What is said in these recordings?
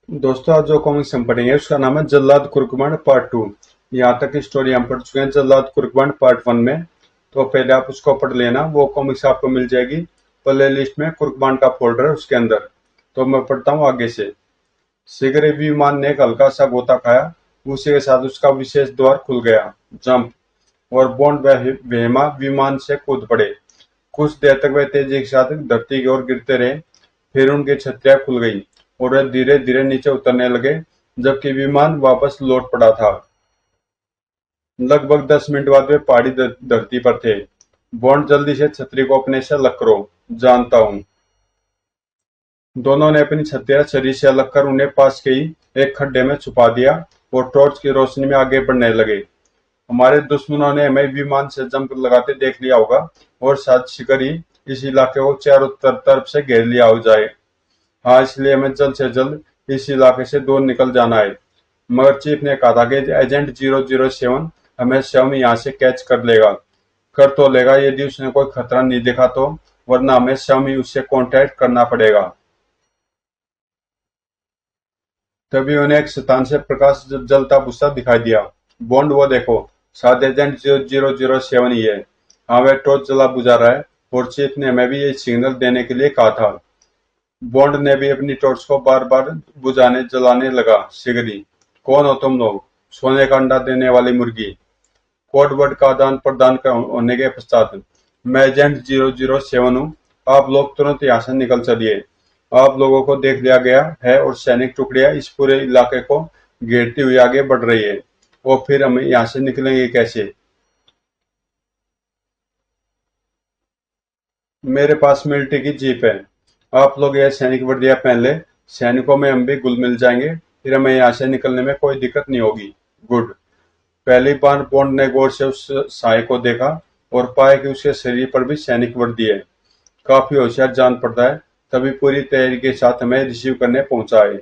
दोस्तों, आज जो कॉमिक्स हम पढ़ेंगे उसका नाम है जल्लाद कुर्कमंड पार्ट 2। यहाँ तक की स्टोरी हम पढ़ चुके हैं जल्लाद कुर्कमंड पार्ट 1 में। तो पहले आप उसको पढ़ लेना, वो कॉमिक्स आपको मिल जाएगी प्ले लिस्ट में, कुर्कमंड का फोल्डर है उसके अंदर। तो मैं पढ़ता हूँ आगे से। शीघ्र ही विमान ने एक हल्का सा गोता खाया, उसी के साथ उसका विशेष द्वार खुल गया। जंप और बॉन्ड व वेमा विमान से कूद पड़े। कुछ देर तक वे तेजी के साथ धरती की ओर गिरते रहे, फिर उनकी छतरियां खुल गई और वे धीरे धीरे नीचे उतरने लगे, जबकि विमान वापस लौट पड़ा था। लगभग 10 मिनट बाद वे पहाड़ी धरती पर थे। बॉन्ड जल्दी से छतरी को अपने से अलग करो, जानता हूँ। दोनों ने अपनी छतरियां छड़ी से अलग कर उन्हें पास के ही एक खड्डे में छुपा दिया और टॉर्च की रोशनी में आगे बढ़ने लगे। हमारे दुश्मनों ने हमें विमान से जंप लगाते देख लिया होगा और शायद शिकर ही इस इलाके को चारों तरफ से घेर लिया हो जाए। हाँ, इसलिए हमें जल्द से जल्द इस इलाके से दूर निकल जाना है। मगर चीफ ने कहा था कि एजेंट 007 हमें स्वयं यहाँ से कैच कर लेगा। कर तो लेगा यदि उसने कोई खतरा नहीं देखा तो, वरना हमें स्वयं ही उससे कांटेक्ट करना पड़ेगा। तभी उन्हें एक शैतान से प्रकाश जलता बुस्सा दिखाई दिया। बॉन्ड, वो देखो, शायद एजेंट 007 ही है। हाँ, वह टॉर्च जला बुझा रहा है और चीफ ने हमें भी ये सिग्नल देने के लिए कहा था। बॉन्ड ने भी अपनी टॉर्च को बार बार बुझाने जलाने लगा। सिगरी, कौन हो तुम लोग? सोने का अंडा देने वाली मुर्गी। कोड वर्ड का आदान प्रदान होने के पश्चात, मैं एजेंट 007 हूँ। आप लोग तुरंत यहाँ से निकल चलिए। आप लोगों को देख लिया गया है और सैनिक टुकड़ियां इस पूरे इलाके को घेरती हुई आगे बढ़ रही है। और फिर हम यहाँ से निकलेंगे कैसे? मेरे पास मिलिट्री की जीप है। आप लोग यह सैनिक वर्दियां पहन ले। सैनिकों में हम भी घुल मिल जाएंगे, फिर हमें यहाँ से निकलने में कोई दिक्कत नहीं होगी। गुड। पहली बार बॉन्ड ने गौर से उस साय को देखा और पाया कि उसके शरीर पर भी सैनिक वर्दी है। काफी होशियार जान पड़ता है। तभी पूरी तैयारी के साथ हमें रिसीव करने पहुंचाए।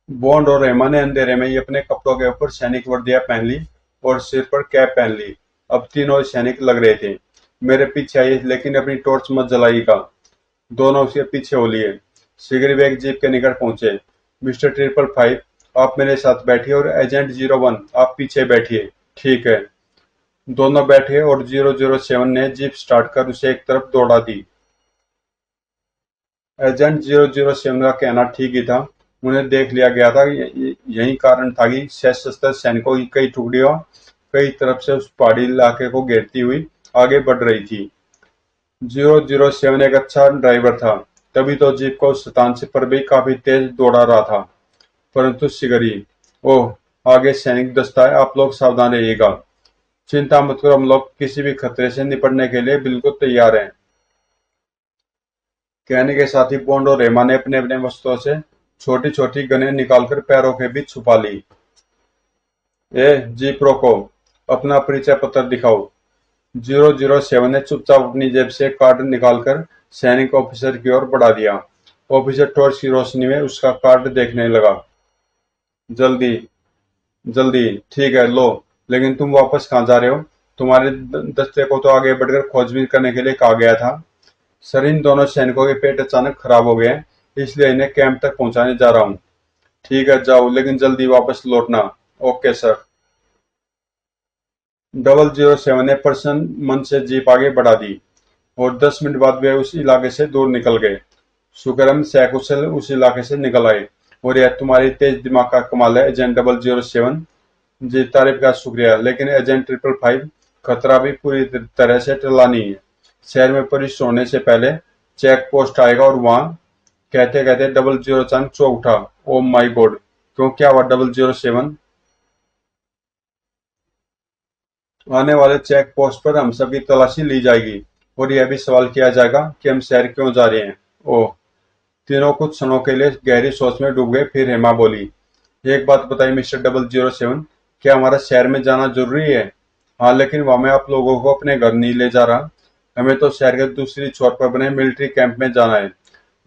बॉन्ड और रेमा ने अंधेरे में ही अपने कपड़ों के ऊपर सैनिक वर्दियां पहन ली और सिर पर कैप पहन ली। अब तीनों सैनिक लग रहे थे। मेरे पीछे आई, लेकिन अपनी टॉर्च मत जलाइएगा। दोनों उसके पीछे हो लिए। शीघ्र वे एक जीप के निकट पहुंचे। मिस्टर 555, आप मेरे साथ बैठिए और एजेंट 01 आप पीछे बैठिए। ठीक है। दोनों बैठे और 007 ने जीप स्टार्ट कर उसे एक तरफ दौड़ा दी। एजेंट 007 का कहना ठीक ही था। उन्हें देख लिया गया था। यही कारण था कि सशस्त्र सैनिकों की कई टुकड़ियां कई तरफ से उस पहाड़ी इलाके को घेरती हुई आगे बढ़ रही थी। 007 एक अच्छा ड्राइवर था, तभी तो जीप को उस शतान से पर भी काफी तेज दौड़ा रहा था। परंतु शिकारी, ओह, आगे सैनिक दस्ता है, आप लोग सावधान रहिएगा। चिंता मत करो, हम लोग किसी भी खतरे से निपटने के लिए बिल्कुल तैयार हैं। कहने के साथ ही बॉन्ड और रेमा ने अपने अपने वस्त्रों से छोटी छोटी गनें निकालकर पैरों के बीच छुपा ली। ए, जीप रोको, अपना परिचय पत्र दिखाओ। 007 ने चुपचाप अपनी जेब से कार्ड निकालकर सैनिक ऑफिसर की ओर बढ़ा दिया। ऑफिसर टॉर्च की रोशनी में उसका कार्ड देखने लगा। जल्दी, जल्दी, ठीक है, लो। लेकिन तुम वापस कहाँ जा रहे हो? तुम्हारे दस्ते को तो आगे बढ़कर खोजबीन करने के लिए कहा गया था। सर, इन दोनों सैनिकों के पेट अचानक खराब हो गए हैं, इसलिए इन्हें कैंप तक पहुंचाने जा रहा हूँ। ठीक है, जाओ, लेकिन जल्दी वापस लौटना। Okay sir. 007 ने प्रसन्न मन से जीप आगे बढ़ा दी और 10 मिनट बाद वे उस इलाके से दूर निकल गए। शुक्र हम सकुशल उस इलाके से निकल आए। और यह तुम्हारी तेज दिमाग का कमाल है एजेंट 007। जी, तारीफ का शुक्रिया, लेकिन एजेंट 555, खतरा भी पूरी तरह से टला नहीं है। शहर में प्रविष्ट होने से पहले चेक पोस्ट आएगा और वहां कहते कहते 007 चौंक उठा। ओ माई गॉड! क्यों, क्या हुआ 007? आने वाले चेक पोस्ट पर हम सबकी तलाशी ली जाएगी और यह भी सवाल किया जाएगा कि हम शहर क्यों जा रहे हैं। ओह! तीनों कुछ क्षणों के लिए गहरी सोच में डूब गए। फिर हेमा बोली, एक बात बताइए मिस्टर 007, क्या हमारा शहर में जाना जरूरी है? हाँ, लेकिन वहां मैं आप लोगों को अपने घर नहीं ले जा रहा। हमें तो शहर के दूसरी छोर पर बने मिलिट्री कैंप में जाना है,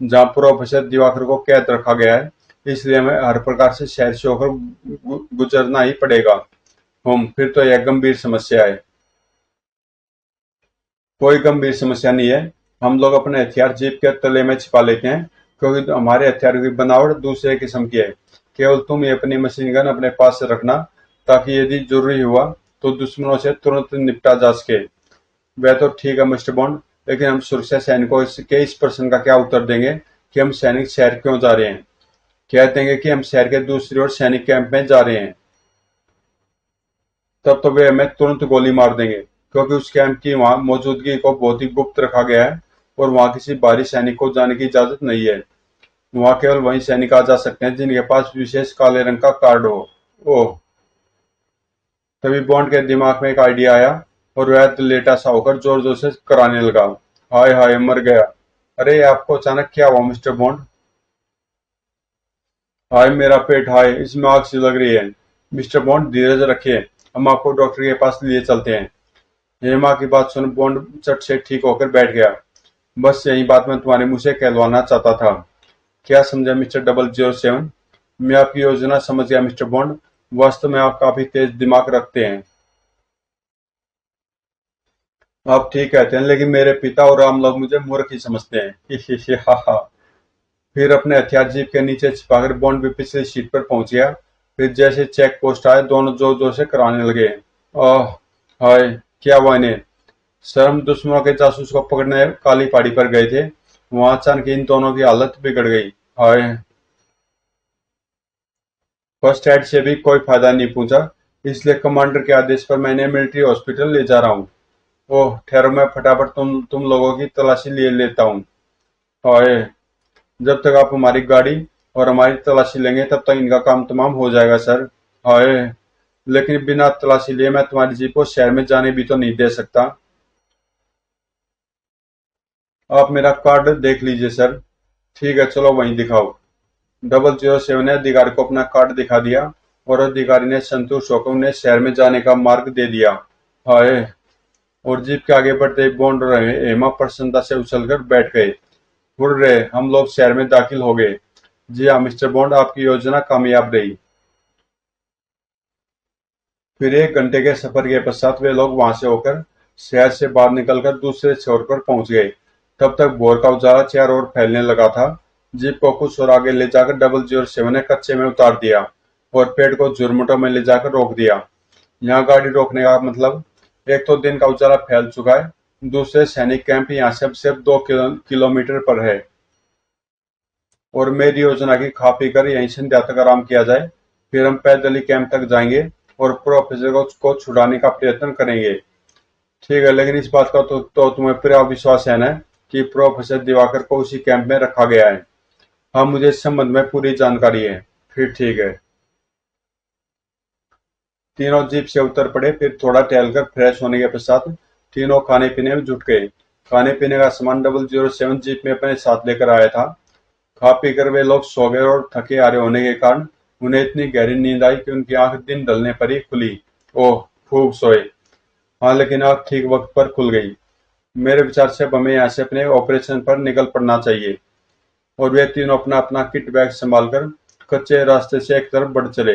जहाँ प्रोफेसर दिवाकर को कैद रखा गया है। इसलिए हमें हर प्रकार से शहर से होकर गुजरना ही पड़ेगा। फिर तो यह गंभीर समस्या है। कोई गंभीर समस्या नहीं है। हम लोग अपने हथियार जीप के तले में छिपा लेते हैं क्योंकि हमारे हथियारों की बनावट दूसरे किस्म की है। केवल तुम ही अपनी मशीन गन अपने पास रखना, ताकि यदि जरूरी हुआ तो दुश्मनों से तुरंत निपटा जा सके। वह तो ठीक है मिस्टर बॉन्ड, लेकिन हम सुरक्षा सैनिकों के इस प्रश्न का क्या उत्तर देंगे कि हम सैनिक शहर क्यों जा रहे हैं? कह देंगे कि हम शहर के दूसरी ओर सैनिक कैंप में जा रहे हैं, तब तो वे हमें तुरंत गोली मार देंगे, क्योंकि उस कैंप की वहां मौजूदगी को बहुत ही गुप्त रखा गया है और वहां किसी बाहरी सैनिक को जाने की इजाजत नहीं है। वहां केवल वही सैनिक आ जा सकते हैं जिनके पास विशेष काले रंग का कार्ड हो। ओह! तभी बॉन्ड के दिमाग में एक आइडिया आया और वह लेटा सा होकर जोर जोर से कराने लगा। हाय हाय, मर गया। अरे आपको अचानक क्या हुआ मिस्टर बॉन्ड? हाय मेरा पेट, हाय इसमें आग सी लग रही है। मिस्टर बॉन्ड धीरज रखिए, हम आपको डॉक्टर के पास लिए चलते हैं। हेमा की बात सुन बॉन्ड चट से ठीक होकर बैठ गया। बस यही बात मैं तुम्हारे मुंह से कहलवाना चाहता था। क्या समझा मिस्टर 007? मैं आपकी योजना समझ गया मिस्टर बॉन्ड। वास्तव में आप काफी तेज दिमाग रखते हैं। आप ठीक कहते हैं, लेकिन मेरे पिता और आम लोग मुझे मूर्ख ही समझते हैं। ही ही हा हा। फिर अपने हथियार जीप के नीचे छिपाकर बॉन्ड भी पिछली सीट पर पहुंच गया। फिर जैसे चेक पोस्ट आए, दोनों जोर जोर से कराने लगे। आह! हाय! क्या हुआ इन्हें? सर, हम दुश्मनों के जासूस को पकड़ने काली पहाड़ी पर गए थे। वहां अचानक इन दोनों की हालत बिगड़ गई। हाय! फर्स्ट एड से भी कोई फायदा नहीं पहुंचा, इसलिए कमांडर के आदेश पर मैं इन्हें मिलिट्री हॉस्पिटल ले जा रहा हूँ। ओह! ठहरो, मैं फटाफट तुम लोगों की तलाशी ले लेता हूँ। हाय! जब तक आप हमारी गाड़ी और हमारी तलाशी लेंगे तब तक इनका काम तमाम हो जाएगा सर। हाय! लेकिन बिना तलाशी लिए मैं तुम्हारी जीप को शहर में जाने भी तो नहीं दे सकता। आप मेरा कार्ड देख लीजिए सर। ठीक है, चलो वहीं दिखाओ। 007 ने अधिकारी को अपना कार्ड दिखा दिया और अधिकारी ने संतुष्ट होकर उन्हें शहर में जाने का मार्ग दे दिया। हाय! और जीप के आगे बढ़ते ही बॉन्ड और हेमा प्रसन्नता से उछलकर बैठ गए। हुर्रे! हम लोग शहर में दाखिल हो गए। जी हाँ मिस्टर बॉन्ड, आपकी योजना कामयाब रही। फिर 1 घंटे के सफर के पश्चात वे लोग वहां से होकर शहर से बाहर निकलकर दूसरे छोर पर पहुंच गए। तब तक भोर का उजाला चारों ओर फैलने लगा था। जीप को कुछ और आगे ले जाकर 007 ने कच्चे में उतार दिया और पेड़ को झुरमुटों में ले जाकर रोक दिया। यहाँ गाड़ी रोकने का मतलब, एक तो दिन का उजाला फैल चुका है, दूसरे सैनिक कैंप यहाँ से अब सिर्फ 2 किलोमीटर पर है और मेरी योजना की खा पी कर यहीं संध्या तक आराम किया जाए। फिर हम पैदल ही कैंप तक जाएंगे और प्रोफेसर को छुड़ाने का प्रयत्न करेंगे। ठीक है, लेकिन इस बात का तो तुम्हें पूरा विश्वास है ना कि प्रोफेसर दिवाकर को उसी कैंप में रखा गया है? हाँ, मुझे इस संबंध में पूरी जानकारी है। फिर ठीक है। तीनों जीप से उतर पड़े। फिर थोड़ा टहलकर फ्रेश होने के पश्चात तीनों खाने पीने में जुट गए। खाने पीने का सामान 007 जीप में अपने साथ लेकर आया था। खा पी कर वे लोग सो गए और थके हारे होने के कारण उन्हें इतनी गहरी नींद आई कि उनकी आंख दिन ढलने पर ही खुली। ओह! खूब सोए। हाँ, लेकिन आंख ठीक वक्त पर खुल गई। मेरे विचार से अब हमें यहाँ से अपने ऑपरेशन पर निकल पड़ना चाहिए। और वे तीनों अपना अपना किट बैग संभालकर कच्चे रास्ते से एक तरफ बढ़ चले।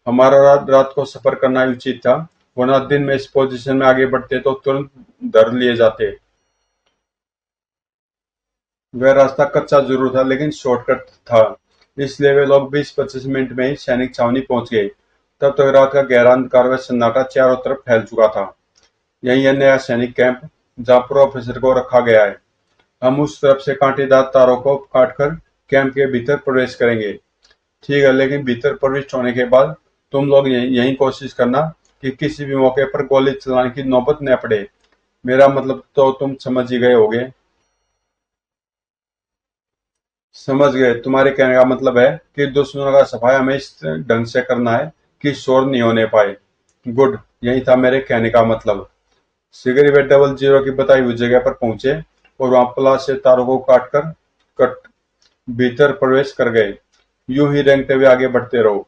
हमारा रात को सफर करना ही उचित था, वरना दिन में इस पोजीशन में आगे बढ़ते तो तुरंत धर लिए जाते। वह रास्ता कच्चा जरूर था, लेकिन शॉर्टकट था, इसलिए वे लोग 20-25 मिनट में ही सैनिक छावनी पहुंच गए। तब तक रात का गहरा अंधकार व सन्नाटा चारों तरफ फैल चुका था। यही है नया सैनिक कैंप, जहाँ प्रोफेसर को रखा गया है। हम उस तरफ से कांटेदार तारों को काटकर कैंप के भीतर प्रवेश करेंगे। ठीक है, लेकिन भीतर प्रविष्ट होने के बाद तुम लोग यही कोशिश करना कि किसी भी मौके पर गोली चलाने की नौबत न पड़े। मेरा मतलब तो तुम समझ ही गए होगे। समझ गए। तुम्हारे कहने का मतलब है कि दुश्मनों का सफाया हमें इस ढंग से करना है कि शोर नहीं होने पाए। गुड, यही था मेरे कहने का मतलब। शीघ्र वे 000 की बताई हुई जगह पर पहुंचे और वहां प्लास से तारों को काटकर कट भीतर प्रवेश कर गए। यूं ही रेंगते हुए आगे बढ़ते रहो।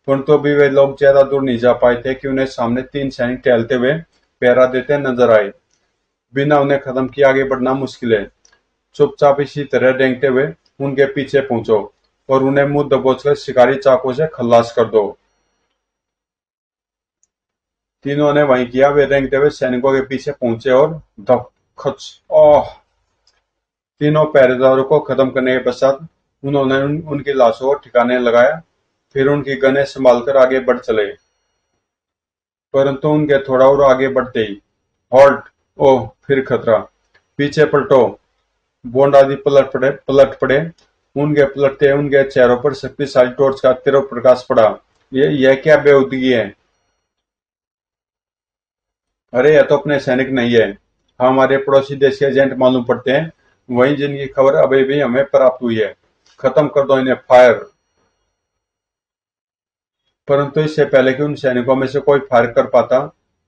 परंतु अभी वे लोग ज्यादा दूर नहीं जा पाए थे कि उन्हें सामने 3 सैनिक टहलते हुए पहरा देते नजर आए। बिना उन्हें खत्म किए आगे बढ़ना मुश्किल है। चुपचाप इसी तरह रेंगते हुए उनके पीछे पहुंचो और उन्हें मुंह दबोचकर शिकारी चाकू से खल्लास कर दो। तीनों ने वही किया। वे रेंगते हुए सैनिकों के पीछे पहुंचे और धप खच। ओह! तीनों पहरेदारों को खत्म करने के पश्चात उन्होंने उनकी लाशों को ठिकाने लगाया, फिर उनकी गनें संभालकर आगे बढ़ चले। परंतु उनके थोड़ा और आगे बढ़ते ही हॉल्ट! ओह, फिर खतरा! पीछे पलटो! बॉन्ड आदि पलट पड़े। उनके पलटते उनके चेहरों पर शक्तिशाली टॉर्च का तीव्र प्रकाश पड़ा। यह क्या बेहूदगी है? अरे, यह तो अपने सैनिक नहीं है, हमारे पड़ोसी देश के एजेंट मालूम पड़ते हैं, वही जिनकी खबर अभी भी हमें प्राप्त हुई है। खत्म कर दो इन्हें, फायर! परंतु इससे पहले कि उन सैनिकों में से कोई फायर कर पाता,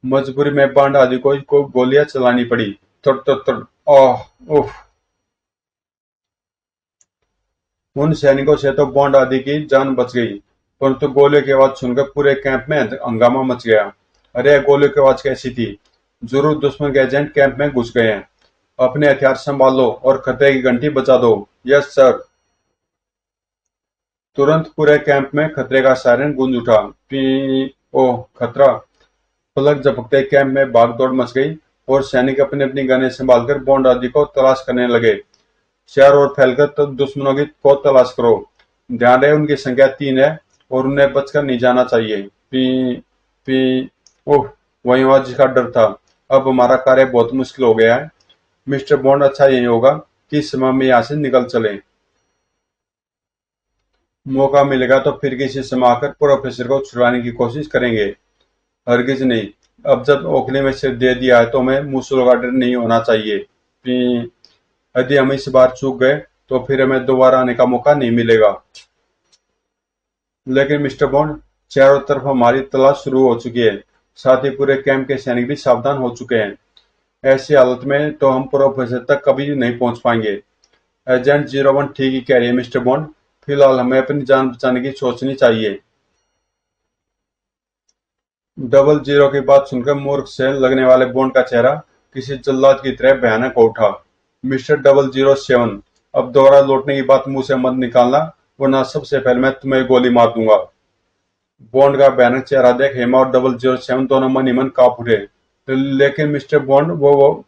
मजबूरी में बांड आदि को गोलियां चलानी पड़ी। तड़ तड़ तड़! ओह! उफ! उन सैनिकों से तो बॉन्ड आदि की जान बच गई, परंतु गोलियों की आवाज सुनकर पूरे कैंप में हंगामा मच गया। अरे, गोलियों की आवाज कैसी थी? जरूर दुश्मन के एजेंट कैंप में घुस गए हैं। अपने हथियार संभाल लो और खतरे की घंटी बजा दो। Yes sir! तुरंत पूरे कैंप में खतरे का सायरन गूंज उठा। पी! ओह, खतरा! पलक झपकते कैंप में भागदौड़ मच गई और सैनिक अपनी अपनी गनें संभालकर बॉन्ड आदि को तलाश करने लगे। चारों ओर फैलकर दुश्मनों को तलाश करो। ध्यान रहे उनकी संख्या 3 है और उन्हें बचकर नहीं जाना चाहिए। पी! पी! ओह, वही हुआ जिसका डर था। अब हमारा कार्य बहुत मुश्किल हो गया है। मिस्टर बॉन्ड, अच्छा यही होगा कि इस समय में यहाँ से निकल चले। मौका मिलेगा तो फिर किसी समय आकर प्रोफेसर को छुड़वाने की कोशिश करेंगे। हरगिज नहीं। अब जब ओखली में सिर दे दिया है तो हमें मूसलों का डर नहीं होना चाहिए। यदि हम इस बार चूक गए तो फिर हमें दोबारा आने का मौका नहीं मिलेगा। लेकिन मिस्टर बॉन्ड, चारों तरफ हमारी तलाश शुरू हो चुकी है, साथ ही पूरे कैंप के सैनिक भी सावधान हो चुके हैं। ऐसी हालत में तो हम प्रोफेसर तक कभी नहीं पहुंच पाएंगे। एजेंट 01 ठीक ही कह रही है मिस्टर बॉन्ड, फिलहाल हमें अपनी जान बचाने की सोचनी चाहिए। 00 की बात सुनकर मूर्ख से लगने वाले बॉन्ड का चेहरा किसी जल्लाद की तरह भयानक हो उठा। मिस्टर 007, अब दोबारा लौटने की बात मुंह से मत निकालना, वरना सबसे पहले मैं तुम्हें गोली मार दूंगा। बॉन्ड का भयानक चेहरा देख हेमा और 007 दोनों मन ही मन कांप उठे। लेकिन मिस्टर बॉन्ड, वो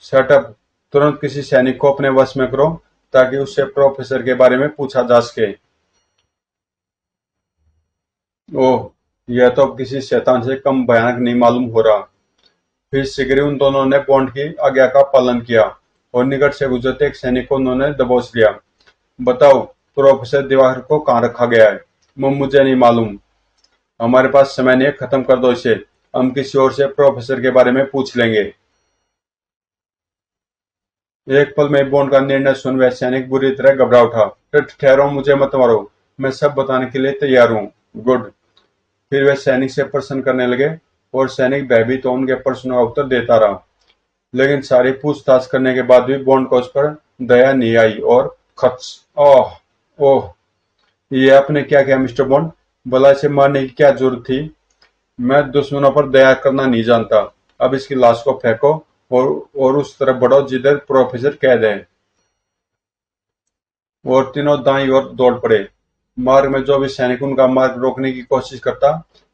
शटअप! तुरंत किसी सैनिक को अपने वश में करो ताकि उससे प्रोफेसर के बारे में पूछा जा सके। ओह, यह तो अब किसी शैतान से कम भयानक नहीं मालूम हो रहा। फिर शीघ्र ही उन दोनों ने बॉन्ड की आज्ञा का पालन किया और निकट से गुजरते एक सैनिक को उन्होंने दबोच लिया। बताओ, प्रोफेसर दिवाकर को कहाँ रखा गया है? मुझे नहीं मालूम। हमारे पास समय नहीं है, खत्म कर दो इसे। हम किसी और से प्रोफेसर के बारे में पूछ लेंगे। एक पल में बॉन्ड का निर्णय सुन वह सैनिक बुरी तरह घबरा उठा। ठहरो, मुझे मत मारो, मैं सब बताने के लिए तैयार हूँ। गुड। फिर वे सैनिक से प्रश्न करने लगे और सैनिक भयभीत तो उनके प्रश्नों का उत्तर देता रहा। लेकिन सारी पूछताछ करने के बाद भी बॉन्ड को उस पर दया नहीं आई और खच! ओह! ओह! ये आपने क्या किया मिस्टर बॉन्ड? भला इसे मारने की क्या जरूरत थी? मैं दुश्मनों पर दया करना नहीं जानता। अब इसकी लाश को फेंको और उस तरफ बढ़ो जिधर प्रोफेसर कैद है। और तीनों दाईं ओर दौड़ पड़े। मार्ग में जो भी सैनिक उनका मार्ग रोकने की कोशिश करता,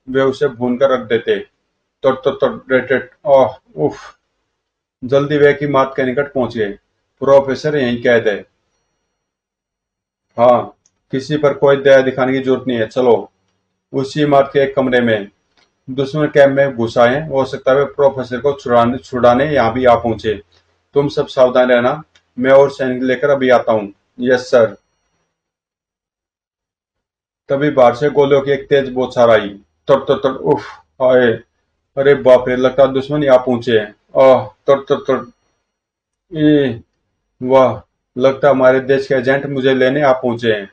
वे उसे भून कर रख देते। ओह! उफ! जल्दी वे की मात के निकट पहुंच गए। प्रोफेसर यहीं कैद है। हाँ, किसी पर कोई दया दिखाने की जरूरत नहीं है, चलो। उसी इमारत के एक कमरे में दुश्मन कैंप में घुस आए। हो सकता है वे प्रोफेसर को छुड़ाने यहाँ भी आ पहुंचे। तुम सब सावधान रहना, मैं और सैनिक लेकर अभी आता हूँ। Yes sir. तभी बाहर से गोलियों की एक तेज बौछार आई। तड़ तड़ तड़! उफ! हाय! अरे बाप रे, लगता है दुश्मन यहाँ पहुंचे हैं। आह! तड़ तड़ तड़! ई! वाह! लगता है हमारे देश के एजेंट मुझे लेने आ पहुंचे हैं।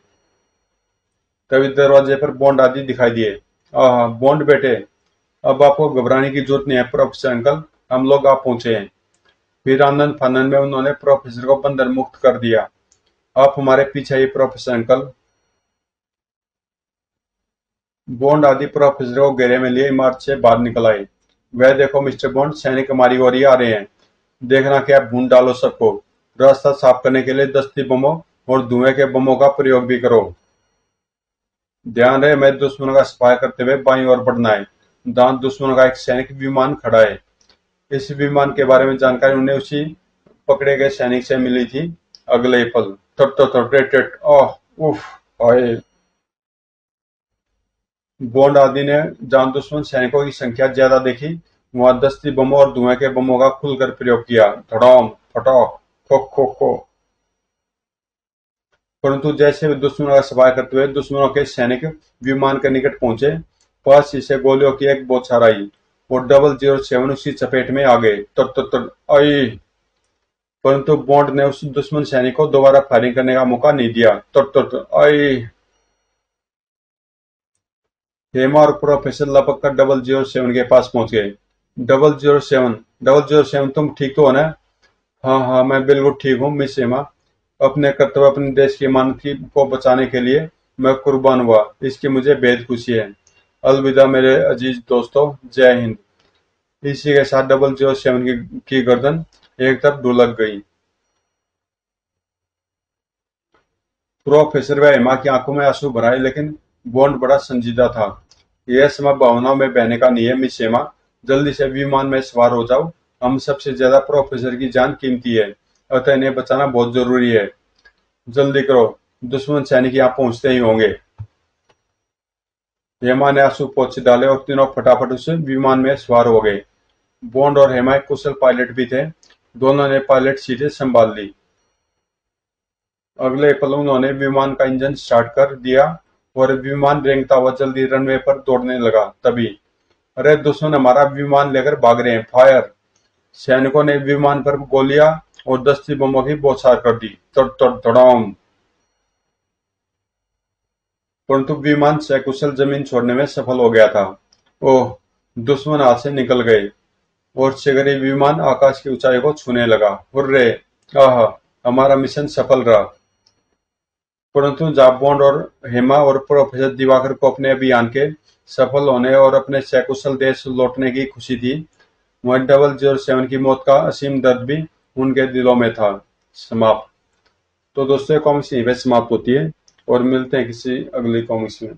तभी दरवाजे पर बॉन्ड आदि दिखाई दिए। आह! बॉन्ड बेटे, अब आपको घबराने की जरूरत नहीं है प्रोफेसर अंकल, हम लोग आ पहुंचे हैं। फिर आनंद फानन में उन्होंने प्रोफेसर को बंधन मुक्त कर दिया। आप हमारे पीछे ही प्रोफेसर अंकल। बॉन्ड आदि प्रोफेसर को घेरे में लिए इमारत से बाहर निकल आए। वह देखो मिस्टर बॉन्ड, सैनिक हमारी ओर ही आ रहे हैं। देखना कि आप भून डालो सबको। रास्ता साफ करने के लिए दस्ती बमों और धुएं के बमों का प्रयोग भी करो। ध्यान रहे, मैं दुश्मनों का सफाया करते हुए बाईं ओर बढ़ना है। दांत दुश्मनों का एक सैनिक विमान खड़ा है। इस विमान के बारे में जानकारी उन्हें उसी पकड़े गए सैनिक से मिली थी। अगले ही पल टेट ओह उफ आए। बॉन्ड आदि ने जहां दुश्मन सैनिकों की संख्या ज्यादा देखी, वहां दस्ती बमों और धुएं के बमों का खुलकर प्रयोग किया। धड़ाम फटाक खो खो खो। परंतु जैसे वे दुश्मनों का सफाया करते हुए दुश्मनों के सैनिक विमान के निकट पहुंचे, पास ही से गोलियों की एक बौछार आई और 007 उसकी चपेट में आ गए। आई। परंतु बॉन्ड ने उस दुश्मन सैनिक को दोबारा फायरिंग करने का मौका नहीं दिया। आई। हेमा और प्रोफेसर लपक कर 007 के पास पहुंच गए। 007 तुम ठीक तो हो ना? हाँ हाँ, मैं बिल्कुल ठीक हूँ मिस हेमा। अपने कर्तव्य, अपने देश की मान को बचाने के लिए मैं कुर्बान हुआ, इसकी मुझे बेहद खुशी है। अलविदा मेरे अजीज दोस्तों, जय हिंद। इसी के साथ 007 की गर्दन एक तरफ ढुलक गई। प्रोफेसर व हेमा की आंखों में आंसू भर आए, लेकिन बॉन्ड बड़ा संजीदा था। यह समय भावनाओं में बहने का नहीं है मिस हेमा, जल्दी से विमान में सवार हो जाओ। हम सबसे ज्यादा प्रोफेसर की जान कीमती है, अतः इन्हें बचाना बहुत जरूरी है। जल्दी करो, दुश्मन सैनिक यहाँ पहुंचते ही होंगे। हेमा ने आंसू पोंछ डाले और तीनों फटाफट उस विमान में सवार हो गए। बॉन्ड और हेमा एक कुशल पायलट भी थे, दोनों ने पायलट सीटें संभाल ली। अगले पल उन्होंने विमान का इंजन स्टार्ट कर दिया और विमान रेंगता हुआ जल्दी रनवे पर दौड़ने लगा। तभी अरे दुश्मन हमारा विमान लेकर भाग रहे हैं, फायर। सैनिकों ने विमान पर गोलियां और दस्ती बमों की बौछार कर दी। धड़ाम। परंतु विमान सकुशल जमीन छोड़ने में सफल हो गया था। ओह, दुश्मन हाथ से निकल गए और शीघ्र ही विमान आकाश की ऊंचाई को छूने लगा। हुर्रे, आह, हमारा मिशन सफल रहा। परंतु जब बॉन्ड और हेमा और प्रोफेसर दिवाकर को अपने अभियान के सफल होने और अपने सकुशल देश लौटने की खुशी थी, वहीं 007 की मौत का असीम दर्द भी उनके दिलों में था। समाप्त। तो दोस्तों, कॉमिक्स यहीं पे समाप्त होती है और मिलते हैं किसी अगली कॉमिक्स में।